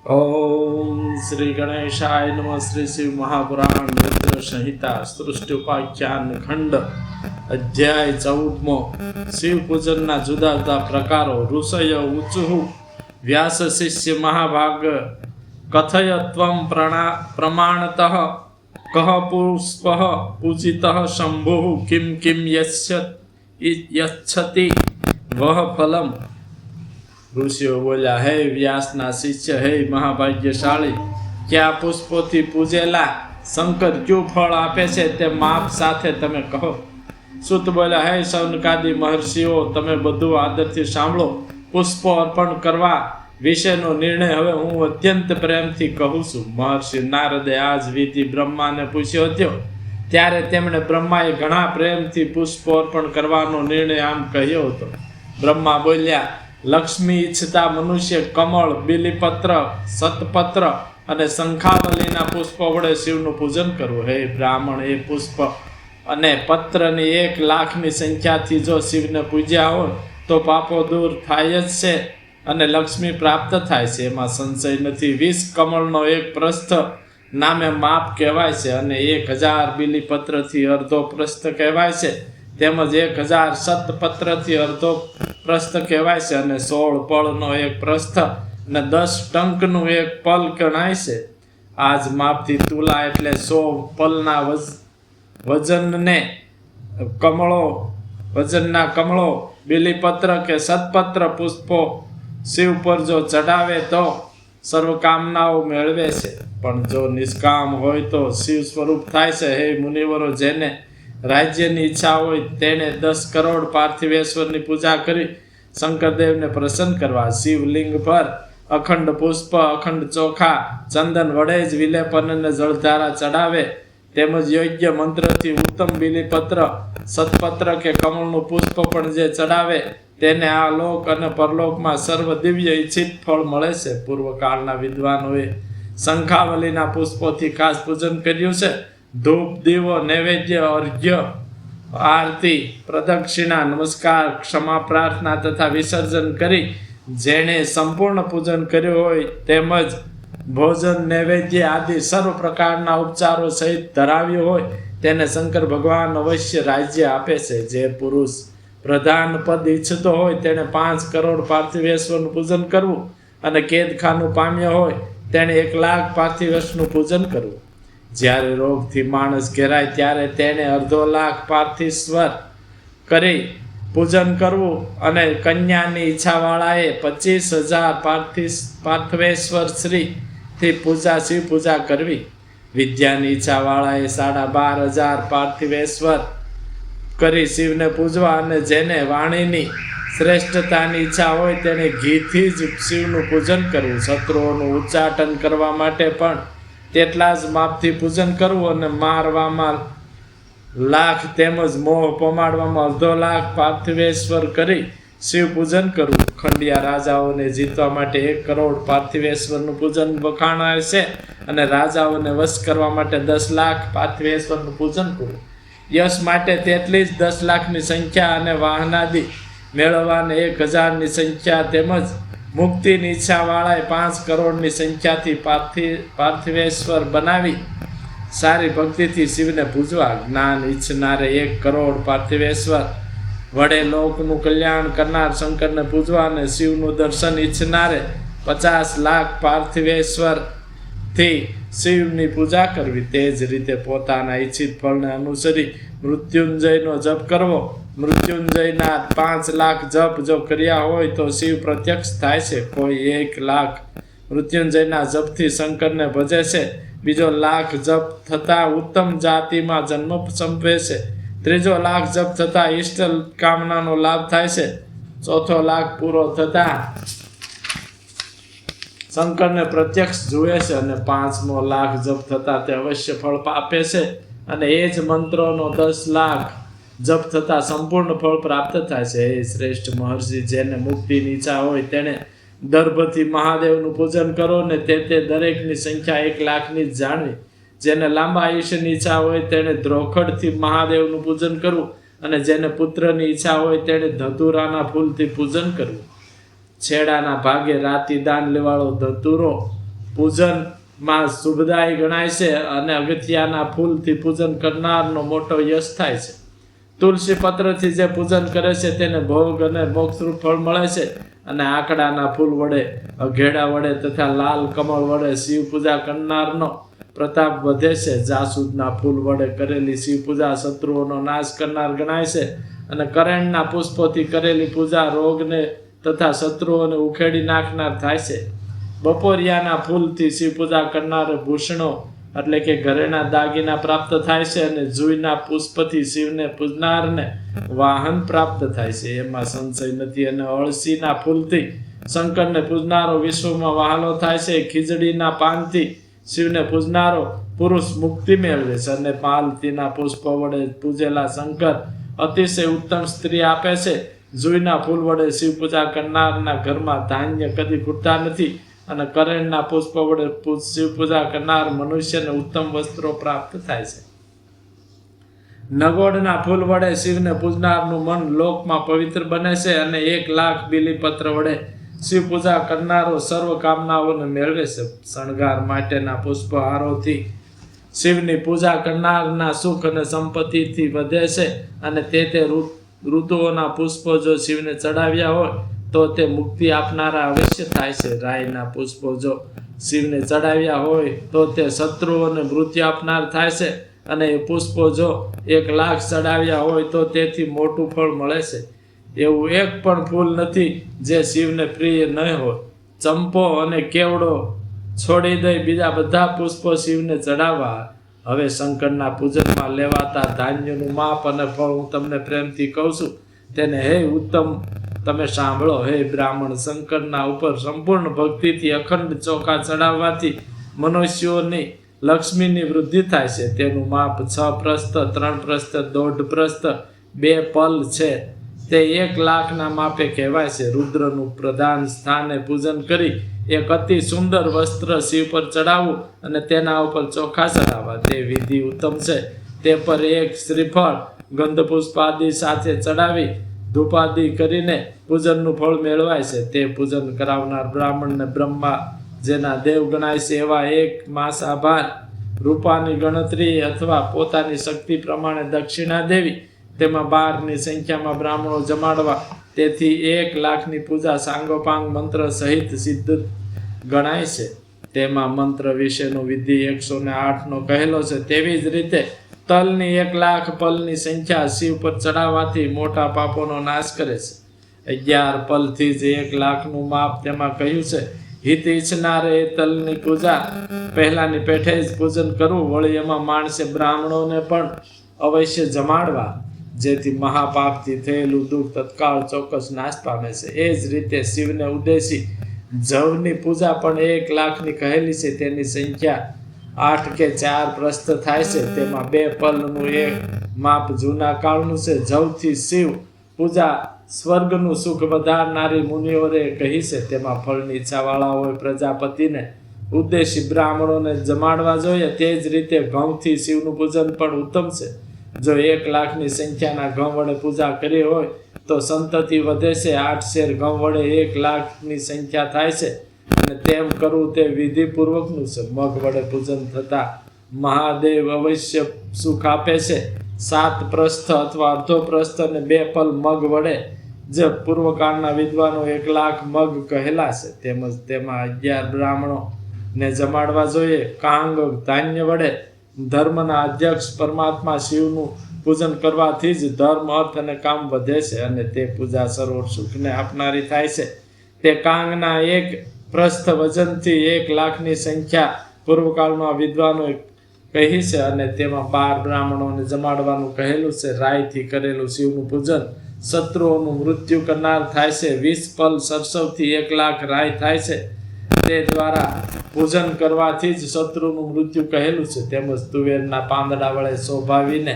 ओम श्री गणेशाय नमः। श्री शिव महापुराण रुद्र संहिता सृष्टि उपाख्यान खंड अध्याय 14 शिव पूजन ना जुदा जुदा प्रकारो। ऋषय ऊचुः व्यास शिष्य महाभाग कथय त्वं प्रमाणतः कः पुष्पः पूजितः शंभुः किं किं यच्छति वह फलम। ऋषिओ बोल्या, हे व्यासना शिष्य, हे महाभाग्यशाળી, क्या પુષ્પોથી પૂજેલા શંકર ક્યું ફળ આપે છે તે માપ સાથે તમે કહો। સુત બોલ્યા, હે સૌનકાદી મહર્ષિઓ, તમે બધું આદરથી સાંભળો। પુષ્પો અર્પણ કરવા વિશેનો નિર્ણય હવે હું અત્યંત પ્રેમથી કહું છું। મહર્ષિ નારદે આજ વિધિ બ્રહ્માને પૂછ્યો હતો, ત્યારે તેમણે બ્રહ્માએ ઘણા પ્રેમથી પુષ્પો અર્પણ કરવાનો નિર્ણય આમ કહ્યો હતો। બ્રહ્મા બોલ્યા, લક્ષ્મી ઈચ્છતા મનુષ્ય કમળ, બિલીપત્ર, સતપત્ર અને શંખાવલીના પુષ્પ વડે શિવનું પૂજન કરવું। હે બ્રાહ્મણ, એ પુષ્પ અને પત્રની 1,00,000ની સંખ્યાથી જો શિવને પૂજ્યા હોય તો પાપો દૂર થાય જ છે અને લક્ષ્મી પ્રાપ્ત થાય છે, એમાં સંશય નથી। 20 કમળનો એક પ્રસ્થ નામે માપ કહેવાય છે અને 1000 બિલીપત્રથી અર્ધો પ્રસ્થ કહેવાય છે, તેમજ 1000 સતપત્રથી અર્ધો પ્રસ્થ કહેવાય છે અને 16 પળનો એક પ્રસ્થ અને 10 ટંકનું એક પલ ગણાય છે। આજ માપથી તુલા એટલે 100 પલના વજનના કમળો, બિલીપત્ર કે સતપત્ર પુષ્પો શિવ પર જો ચડાવે તો સર્વકામનાઓ મેળવે છે, પણ જો નિષ્કામ હોય તો શિવ સ્વરૂપ થાય છે। હે મુનિવરો, જેને રાજ્યની ઈચ્છા હોય તેણે 10 કરોડ પાર્થિવેશ્વરની પૂજા કરી શંકરદેવને પ્રસન્ન કરવા। શિવલિંગ પર અખંડ પુષ્પ, અખંડ ચોખા, ચંદન વડે જ વિલેપન અને જળધારા ચડાવે, તેમજ યોગ્ય મંત્રથી ઉત્તમ બિલીપત્ર, સતપત્ર કે કમળનું પુષ્પ પણ જે ચડાવે તેને આ લોક અને પરલોકમાં સર્વ દિવ્ય ઈચ્છિત ફળ મળે છે। પૂર્વકાળના વિદ્વાનોએ શંખાવલીના પુષ્પોથી ખાસ પૂજન કર્યું છે। ધૂપ, દીવો, નૈવેદ્ય, અર્ઘ્ય, આરતી, પ્રદક્ષિણા, નમસ્કાર, ક્ષમા પ્રાર્થના તથા વિસર્જન કરી જેણે સંપૂર્ણ પૂજન કર્યું હોય તેમજ ભોજન, નૈવેદ્ય આદિ સર્વ પ્રકારના ઉપચારો સહિત ધરાવ્યું હોય તેને શંકર ભગવાન અવશ્ય રાજ્ય આપે છે। જે પુરુષ પ્રધાન પદ ઈચ્છતો હોય તેણે 5 કરોડ પાર્થિવેશ્વરનું પૂજન કરવું અને કેદખાનું પામ્યો હોય તેણે 1,00,000 પાર્થિવેશ્વરનું પૂજન કરવું। જ્યારે રોગથી માણસ ઘેરાય ત્યારે તેને 1,50,000 પાર્થિવેશ્વર કરી પૂજન કરવું અને કન્યાની ઈચ્છાવાળાએ 25,000 પાર્થિવેશ્વર શ્રીથી શિવ પૂજા કરવી। વિદ્યાની ઈચ્છાવાળાએ 12,500 પાર્થિવેશ્વર કરી શિવને પૂજવા અને જેને વાણીની શ્રેષ્ઠતાની ઈચ્છા હોય તેને ઘીથી જ શિવનું પૂજન કરવું। શત્રુઓનું ઉચ્ચાટન કરવા માટે પણ તેટલા જ માપથી પૂજન કરવું અને મારવામાં 1,00,000 તેમજ મોહ પમાડવામાં 1,50,000 પાર્થિવેશ્વર કરી શિવ પૂજન કરવું। ખંડિયા રાજાઓને જીતવા માટે 1 કરોડ પાર્થિવેશ્વરનું પૂજન વખાણાય છે અને રાજાઓને વશ કરવા માટે 10,00,000 પાર્થિવેશ્વરનું પૂજન કરવું। યશ માટે તેટલી જ 10,00,000ની સંખ્યા અને વાહનાદિ મેળવવાને 1,000ની સંખ્યા તેમજ મુક્તિની ઈચ્છાવાળાએ 5 કરોડની સંખ્યાથી પાર્થિવેશ્વર બનાવી સારી ભક્તિથી શિવને પૂજવા। જ્ઞાન ઈચ્છનારે 1 કરોડ પાર્થિવેશ્વર વડે લોકનું કલ્યાણ કરનાર શંકરને પૂજવા અને શિવનું દર્શન ઈચ્છનારે 50,00,000 પાર્થિવેશ્વરથી શિવની પૂજા કરવી। તે જ રીતે પોતાના ઈચ્છિત ફળને અનુસરી મૃત્યુંજયનો જપ કરવો। મૃત્યુંજયના 5,00,000 જપ જો કર્યા હોય તો શિવ પ્રત્યક્ષ થાય છે। કોઈ 1,00,000 મૃત્યુંજયના જપથી શંકરને ભજે છે, બીજો 1,00,000 જપ થતા ઉત્તમ જાતિમાં જન્મ સંભવે છે, ત્રીજો 1,00,000 જપ થતા ઈષ્ટ કામનાનો લાભ થાય છે, ચોથો 1,00,000 પૂરો થતા શંકરને પ્રત્યક્ષ જુએ છે અને 5મો 1,00,000 જપ થતા તે અવશ્ય ફળ આપે છે અને એ જ મંત્રોનો 10,00,000 જપ થતા સંપૂર્ણ ફળ પ્રાપ્ત થાય છે। એ શ્રેષ્ઠ મહર્ષિ, જેને મુક્તિની ઈચ્છા હોય તેણે દર્ભથી મહાદેવનું પૂજન કરો ને તે દરેકની સંખ્યા 1,00,000ની જ જાણવી। જેને લાંબા આયુષ્યની ઈચ્છા હોય તેણે ધ્રોખડથી મહાદેવનું પૂજન કરવું અને જેને પુત્રની ઈચ્છા હોય તેણે ધતુરાના ફૂલથી પૂજન કરવું। છેડાના ભાગે રાતી દાન લેવાળો ધતુરો પૂજનમાં શુભદાયી ગણાય છે અને અગત્યાના ફૂલથી પૂજન કરનારનો મોટો યશ થાય છે. તુલસી પત્રથી જે પૂજન કરે છે તેને ભોગ અને મોક્ષરૂપ ફળ મળે છે. અને આંકડાના ફૂલ વડે, અઘેડા વડે તથા લાલ કમળ વડે શિવ પૂજા કરનારનો પ્રતાપ વધે છે. જાસૂદના ફૂલ વડે કરેલી શિવ પૂજા શત્રુઓનો નાશ કરનાર ગણાય છે. અને કરેણના પુષ્પોથી કરેલી પૂજા રોગને તથા શત્રુઓને ઉખેડી નાખનાર થાય છે. બપોરિયાના ફૂલથી શિવ પૂજા કરનાર ભૂષણો એટલે કે ઘરેણા દાગીના પ્રાપ્ત થાય છે. અને જુઈના પુષ્પથી શિવને પૂજનારને વાહન પ્રાપ્ત થાય છે, એમાં સંશય નથી. અને અળસીના ફૂલથી શંકરને પૂજનારો વિશ્વમાં વહાલો થાય છે. ખીજડીના પાનથી શિવને પૂજનારો પુરુષ મુક્તિ મેળવે છે. અને માલતીના પુષ્પ વડે પૂજેલા શંકર અતિશય ઉત્તમ સ્ત્રી આપે છે. જુઈના ફૂલ વડે શિવ પૂજા કરનારના ઘરમાં ધાન્ય કદી ખૂટતા નથી. અને કરેણના પુષ્પ વડે શિવ પૂજા કરનાર મનુષ્યને ઉત્તમ વસ્ત્રો પ્રાપ્ત થાય છે. નગોડના ફૂલ વડે શિવને પૂજનારનું મન લોકમાં પવિત્ર બને છે. અને 1,00,000 બીલીપત્ર વડે શિવ પૂજા કરનારો સર્વ કામનાઓને મેળવે છે. શણગાર માટેના પુષ્પહારોથી શિવની પૂજા કરનારના સુખ અને સંપત્તિથી વધે છે. અને તે ઋતુઓના પુષ્પો જો શિવને ચડાવ્યા હોય તો તે મુક્તિ આપનારા અવશ્ય થાય છે. રાયના પુષ્પો જો શિવને ચડાવ્યા હોય તો તે શત્રુઓને મૃત્યુ આપનાર થાય છે. અને એ પુષ્પો જો 1,00,000 ચડાવ્યા હોય તો તેથી મોટું ફળ મળે છે. એવું એક પણ ફૂલ નથી જે શિવને પ્રિય ન હોય. ચંપો અને કેવડો છોડી દઈ બીજા બધા પુષ્પો શિવને ચડાવવા. હવે શંકરના પૂજનમાં લેવાતા ધાન્યનું માપ અને ફળ હું તમને પ્રેમથી કહું છું. તેને હે ઉત્તમ તમે સાંભળો. હે બ્રાહ્મણ, શંકરના ઉપર સંપૂર્ણ ભક્તિથી અખંડ ચોખા ચડાવવાથી મનુષ્યોની લક્ષ્મીની વૃદ્ધિ થાય છે. તેનું માપ 6 પ્રસ્થ, 3 પ્રસ્થ, 1.5 પ્રસ્થ, 2 પલ છે. તે 1,00,000ના માપે કહેવાય છે. રુદ્રનું પ્રધાન સ્થાને પૂજન કરી એક અતિ સુંદર વસ્ત્ર શિવ પર ચડાવવું અને તેના ઉપર ચોખા ચડાવવા તે વિધિ ઉત્તમ છે. તે પર એક શ્રીફળ ગંધપુષ્પ આદિ સાથે ચડાવી ધૂપાદિ કરીને પૂજનનું ફળ મેળવાય છે. તે પૂજન કરાવનાર બ્રાહ્મણને બ્રહ્મા જેના દેવ ગણાય છે એવા 1 માસાભાર રૂપાની ગણતરી અથવા પોતાની શક્તિ પ્રમાણે દક્ષિણા દેવી. તેમાં 12ની સંખ્યામાં બ્રાહ્મણો જમાડવા. તેથી 1,00,000ની પૂજા સાંગોપાંગ મંત્ર સહિત સિદ્ધ ગણાય છે. તેમાં મંત્ર વિશેનો વિધિ 108નો કહેલો છે. તેવી જ રીતે તલની 1,00,000 પલની સંખ્યા શિવ પર ચડાવવાથી મોટા પાપોનો નાશ કરે છે. 11 પલથી જ 1,00,000નું માપ તેમાં કહ્યું છે. હિત ઈચ્છનારે એ તલની પૂજા પહેલાની પેઠે જ પૂજન કરવું. વળી એમાં માણસે બ્રાહ્મણોને પણ અવશ્ય જમાડવા, જેથી મહાપાપથી થયેલું દુઃખ તત્કાળ ચોક્કસ નાશ પામે છે. એ જ રીતે શિવને ઉદ્દેશી જવની પૂજા પણ 1,00,000ની કહેલી છે. તેની સંખ્યા 8 કે 4 પ્રસ્થ થાય છે. તેમાં 2 પલનું એક માપ જૂના કાળનું છે. જવથી શિવ પૂજા સ્વર્ગનું સુખ વધારનારી મુનિઓએ કહી છે. તેમાં ફળની ઈચ્છાવાળાઓએ પ્રજાપતિને ઉદ્દેશી બ્રાહ્મણોને જમાડવા જોઈએ. તે જ રીતે ઘઉંથી શિવનું પૂજન પણ ઉત્તમ છે. જો 1,00,000ની સંખ્યાના ઘઉં વડે પૂજા કરી હોય તો સંતતિ વધે છે. 8 શેર ઘઉં વડે 1,00,000ની સંખ્યા થાય છે. અને તેમ કરવું તે વિધિપૂર્વકનું છે. મગ વડે પૂજન થતા મહાદેવ અવશ્ય સુખ આપે છે. 7 પ્રસ્થ અથવા અર્ધો પ્રસ્થ અને 2 પલ મગ વડે જે પૂર્વકાળના વિદ્વાનો 1,00,000 મગ કહેલા છે. તેમજ તેમાં 11 બ્રાહ્મણો ને જમાડવા જોઈએ. કાંગ ધાન્ય વડે ધર્મના અધ્યક્ષ પરમાત્મા શિવનું પૂજન કરવાથી જ ધર્મ, અર્થ અને કામ વધે છે. અને તે પૂજા સર્વ સુખને આપનારી થાય છે. તે કાંગના 1 પ્રસ્થ વજનથી 1,00,000ની સંખ્યા પૂર્વકાળમાં વિદ્વાનો કહી છે. અને તેમાં 12 બ્રાહ્મણોને જમાડવાનું કહેલું છે. રાયથી કરેલું શિવનું પૂજન શત્રુઓનું મૃત્યુ કરનાર થાય છે. 20 પલ સરસવથી 1,00,000 રાય થાય છે. તે દ્વારા પૂજન કરવાથી જ શત્રુનું મૃત્યુ કહેલું છે. તેમજ તુવેરના પાંદડા વડે શોભાવીને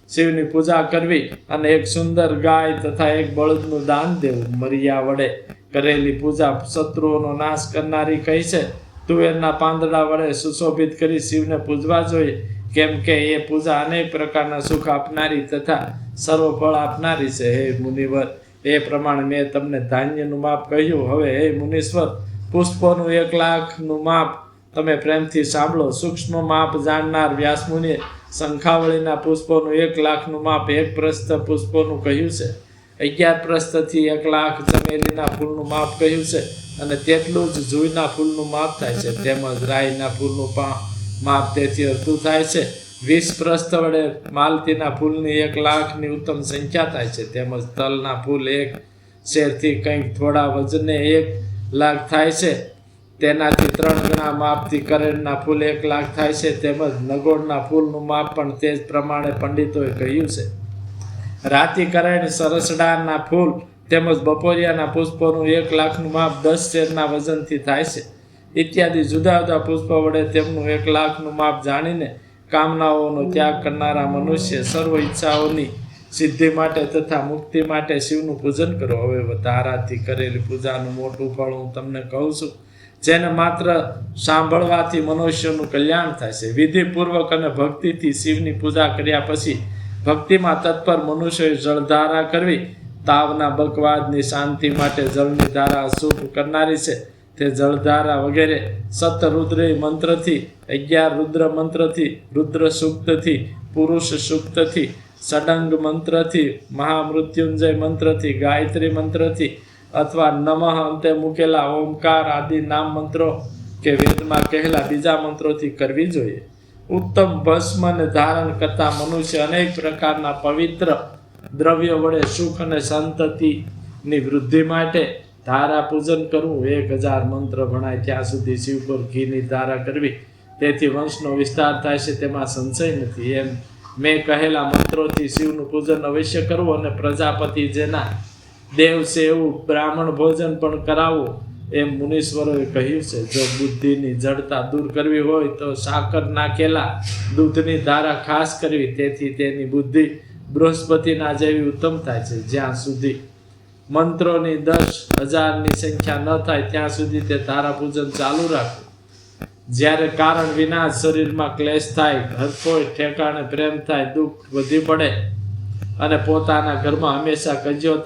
શિવની પૂજા કરવી અને એક સુંદર ગાય તથા 1 બળદનું દાન દેવું. મરિયા વડે કરેલી પૂજા શત્રુઓનો નાશ કરનારી કહી છે. તુવેરના પાંદડા વડે સુશોભિત કરી શિવને પૂજવા જોઈએ, કેમ કે એ પૂજા અનેક પ્રકારના સુખ આપનારી તથા સર્વ ફળ આપનારી છે. હે મુનિવર, એ પ્રમાણે મેં તમને ધાન્યનું માપ કહ્યું. હવે હે મુનીશ્વર, પુષ્પોનું 1,00,000નું માપ તમે પ્રેમથી સાંભળો. સૂક્ષ્મ માપ જાણનાર વ્યાસમુનિએ શંખાવળીના પુષ્પોનું 1,00,000નું માપ 1 પ્રસ્થ પુષ્પોનું કહ્યું છે. 11 પ્રસ્થથી 1,00,000 ચમેલીના ફૂલનું માપ કહ્યું છે, અને તેટલું જ જુઈના ફૂલનું માપ થાય છે. તેમજ રાઈના ફૂલનું માપ તેથી અડધું થાય છે. 20 પ્રસ્થ વડે માલતીના ફૂલની 1,00,000ની ઉત્તમ સંખ્યા થાય છે. તેમજ તલના ફૂલ 1 શેરથી કંઈક થોડા વજને 1,00,000 થાય છે. તેનાથી 3 ગણા માપથી કરેણના ફૂલ 1,00,000 થાય છે. તેમજ નગોળના ફૂલનું માપ પણ તે જ પ્રમાણે પંડિતોએ કહ્યું છે. રાતી કરેણ, સરસડાના ફૂલ તેમજ બપોરિયાના પુષ્પોનું 1,00,000નું માપ 10 શેરના વજનથી થાય છે. ઇત્યાદિ જુદા જુદા પુષ્પો વડે તેમનું 1,00,000નું માપ જાણીને કામનાઓનો ત્યાગ કરનારા મનુષ્ય સર્વ ઈચ્છાઓની સિદ્ધિ માટે તથા મુક્તિ માટે શિવનું પૂજન કરો. હવે ધારાથી કરેલી પૂજાનું મોટું ફળ હું તમને કહું છું, જેને માત્ર સાંભળવાથી મનુષ્યનું કલ્યાણ થાય છે. વિધિપૂર્વક અને ભક્તિથી શિવની પૂજા કર્યા પછી ભક્તિમાં તત્પર મનુષ્યોએ જળધારા કરવી. તાવના બકવાદની શાંતિ માટે જળની ધારા શુભ કરનારી છે. તે જળધારા વગેરે સતરુદ્રી મંત્રથી, 11 રુદ્ર મંત્રથી, રુદ્ર સૂક્તથી, પુરુષ સૂક્તથી, ષડંગ મંત્રથી, મહામૃત્યુંજય મંત્રથી, ગાયત્રી મંત્રથી અથવા નમઃ અંતે મૂકેલા ઓમકાર આદિ નામ મંત્રો કે વેદમાં કહેલા બીજા મંત્રોથી કરવી જોઈએ. ઉત્તમ ભસ્મને ધારણ કરતા મનુષ્ય અનેક પ્રકારના પવિત્ર દ્રવ્યો વડે સુખ અને સંતતિની વૃદ્ધિ માટે ધારા પૂજન કરવું. 1000 મંત્ર ભણાય ત્યાં સુધી શિવ પર ઘીની ધારા કરવી. તેથી વંશનો વિસ્તાર થાય છે, તેમાં સંશય નથી. એમ મેં કહેલા મંત્રોથી શિવનું પૂજન અવશ્ય કરવું, અને પ્રજાપતિ જેના દેવ છે એવું બ્રાહ્મણ ભોજન પણ કરાવવું, એમ મુનીશ્વરોએ કહ્યું છે. જો બુદ્ધિની જડતા દૂર કરવી હોય તો સાકર નાખેલા દૂધની ધારા ખાસ કરવી. તેથી તેની બુદ્ધિ બૃહસ્પતિના જેવી ઉત્તમ થાય છે. જ્યાં સુધી મંત્રોની 10,000ની સંખ્યા ન થાય ત્યાં સુધી તે ધારા પૂજન ચાલુ રાખવું. જ્યારે કારણ વિના શરીરમાં ક્લેશ થાય, હરકોઈ ઠેકાણે પ્રેમ થાય, દુઃખ વધી પડે અને પોતાના ઘરમાં હંમેશા કજિયો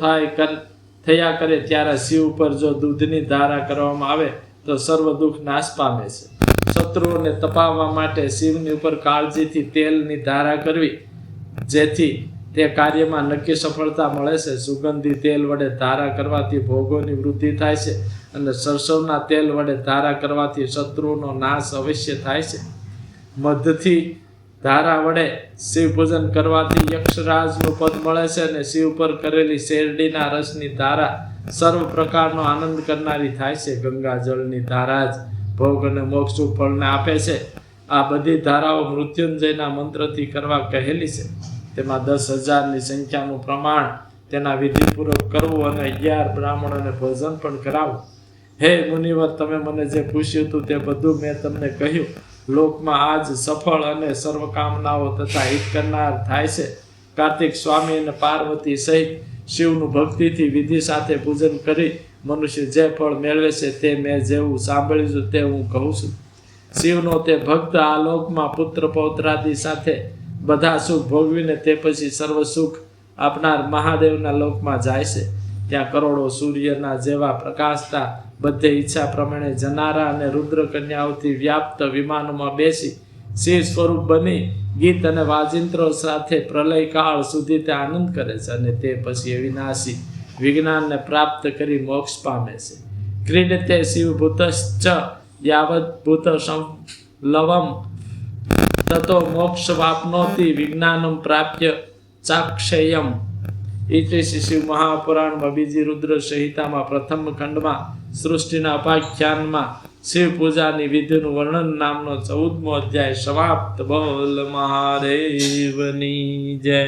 થયા કરે, ત્યારે શિવ ઉપર જો દૂધની ધારા કરવામાં આવે તો સર્વ દુઃખ નાશ પામે છે. શત્રુઓને તપાવવા માટે શિવની ઉપર કાળજીથી તેલની ધારા કરવી, જેથી તે કાર્યમાં નક્કી સફળતા મળે છે. સુગંધી તેલ વડે ધારા કરવાથી ભોગોની વૃદ્ધિ થાય છે, અને સરસવના તેલ વડે ધારા કરવાથી શત્રુઓનો નાશ અવશ્ય થાય છે. મધથી ધારા વડે શિવ પૂજન કરવાથી યક્ષરાજનું પદ મળે છે, અને શિવ પર કરેલી શેરડીના રસની ધારા સર્વ પ્રકારનો આનંદ કરનારી થાય છે. ગંગા જળની ધારા જ ભોગ અને મોક્ષ ફળને આપે છે. આ બધી ધારાઓ મૃત્યુંજયના મંત્રથી કરવા કહેલી છે. તેમાં 10,000ની સંખ્યાનું પ્રમાણ તેના વિધિપૂર્વક કરવું, અને 11 બ્રાહ્મણોને ભોજન પણ કરાવવું. હે મુનિવર, તમે મને જે પૂછ્યું હતું તે બધું મેં તમને કહ્યું. લોકમાં આજ સફળ અને સર્વ કામનાઓ તથા હિત કરનાર થાય છે. કાર્તિક સ્વામી અને પાર્વતી સહિત શિવનું ભક્તિથી વિધિ સાથે પૂજન કરી મનુષ્ય જે ફળ મેળવે છે તે મેં જેવું સાંભળ્યું તે હું કહું છું. શિવનો તે ભક્ત આ લોકમાં પુત્ર પૌત્રાદિ સાથે બધા સુખ ભોગવીને તે પછી સર્વ સુખ આપનાર મહાદેવના લોકમાં જાય છે. ત્યાં કરોડો સૂર્યના જેવા પ્રકાશતા બધે ઈચ્છા પ્રમાણે જનારા અને રુદ્ર કન્યાઓથી વ્યાપ્ત વિમાનોમાં બેસી શિવ સ્વરૂપ બની ગીત અને વાજિંત્રો સાથે પ્રલય કાળ સુધી તે આનંદ કરે છે, અને તે પછી અવિનાશી વિજ્ઞાનને પ્રાપ્ત કરી મોક્ષ પામે છે. ક્રીડતે શિવભૂતશ્ચ યાવત ભૂત સંલવમ તતો મોક્ષ વાપનોતિ વિજ્ઞાનમ પ્રાપ્ય ચાક્ષેયમ. ઇતિ શિવ મહાપુરાણમાં બીજી રુદ્ર સંહિતામાં પ્રથમ ખંડમાં સૃષ્ટિના ઉપાખ્યાનમાં શિવ પૂજાની વિધિનું વર્ણન નામનો 14મો અધ્યાય સમાપ્ત. બોલ મહાદેવની જય.